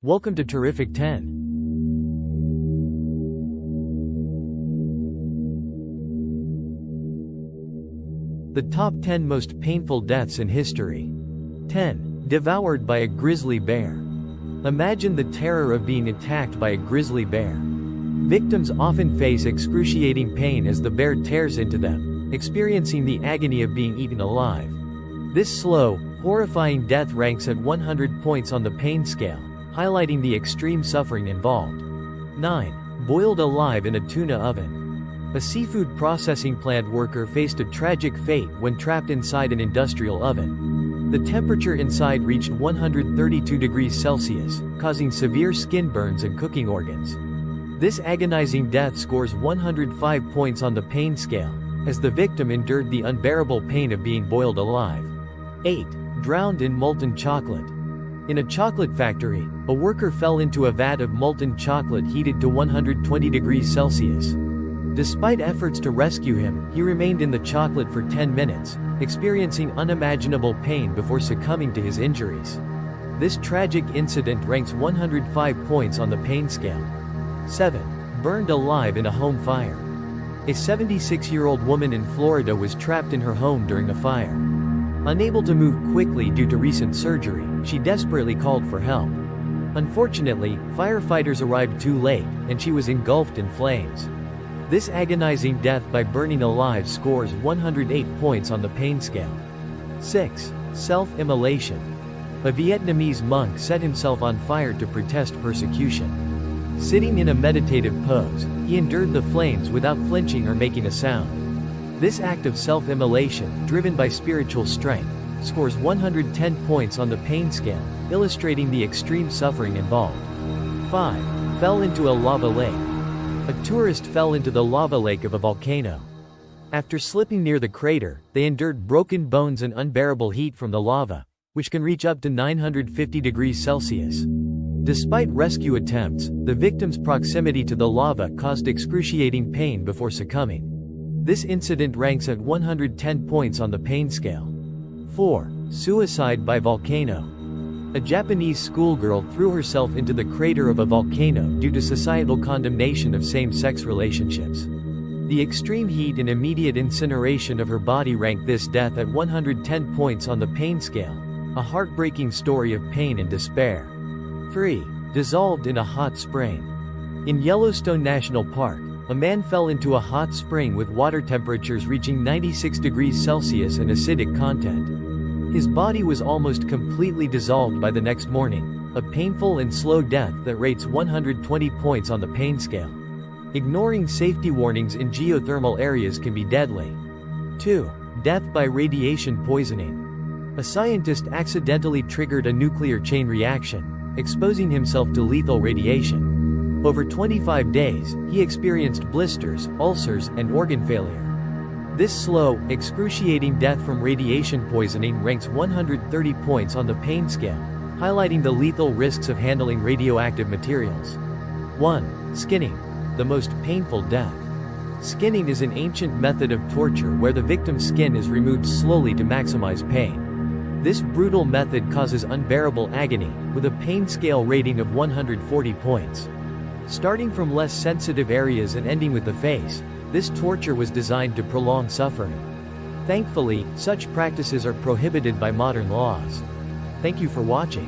Welcome to TerrificTen. The top 10 most painful deaths in history. 10. Devoured by a grizzly bear. Imagine the terror of being attacked by a grizzly bear. Victims often face excruciating pain as the bear tears into them, experiencing the agony of being eaten alive. This slow, horrifying death ranks at 100 points on the pain scale, highlighting the extreme suffering involved. 9. Boiled alive in a tuna oven. A seafood processing plant worker faced a tragic fate when trapped inside an industrial oven. The temperature inside reached 132 degrees Celsius, causing severe skin burns and cooking organs. This agonizing death scores 105 points on the pain scale, as the victim endured the unbearable pain of being boiled alive. 8. Drowned in molten chocolate. In a chocolate factory, a worker fell into a vat of molten chocolate heated to 120 degrees Celsius. Despite efforts to rescue him, he remained in the chocolate for 10 minutes, experiencing unimaginable pain before succumbing to his injuries. This tragic incident ranks 105 points on the pain scale. 7. Burned alive in a home fire. A 76-year-old woman in Florida was trapped in her home during a fire. Unable to move quickly due to recent surgery, she desperately called for help. Unfortunately, firefighters arrived too late, and she was engulfed in flames. This agonizing death by burning alive scores 108 points on the pain scale. 6. Self-immolation. A Vietnamese monk set himself on fire to protest persecution. Sitting in a meditative pose, he endured the flames without flinching or making a sound. This act of self-immolation, driven by spiritual strength, scores 110 points on the pain scale, illustrating the extreme suffering involved. 5. Fell into a lava lake. A tourist fell into the lava lake of a volcano. After slipping near the crater, they endured broken bones and unbearable heat from the lava, which can reach up to 950 degrees Celsius. Despite rescue attempts, the victim's proximity to the lava caused excruciating pain before succumbing. This incident ranks at 110 points on the pain scale. 4. Suicide by volcano. A Japanese schoolgirl threw herself into the crater of a volcano due to societal condemnation of same-sex relationships. The extreme heat and immediate incineration of her body rank this death at 110 points on the pain scale, a heartbreaking story of pain and despair. 3. Dissolved in a hot spring. In Yellowstone National Park, a man fell into a hot spring with water temperatures reaching 96 degrees Celsius and acidic content. His body was almost completely dissolved by the next morning, a painful and slow death that rates 120 points on the pain scale. Ignoring safety warnings in geothermal areas can be deadly. 2. Death by radiation poisoning. A scientist accidentally triggered a nuclear chain reaction, exposing himself to lethal radiation. Over 25 days, he experienced blisters, ulcers, and organ failure. This slow, excruciating death from radiation poisoning ranks 130 points on the pain scale, highlighting the lethal risks of handling radioactive materials. 1. Skinning. The most painful death. Skinning is an ancient method of torture where the victim's skin is removed slowly to maximize pain. This brutal method causes unbearable agony, with a pain scale rating of 140 points. Starting from less sensitive areas and ending with the face, this torture was designed to prolong suffering. Thankfully, such practices are prohibited by modern laws. Thank you for watching.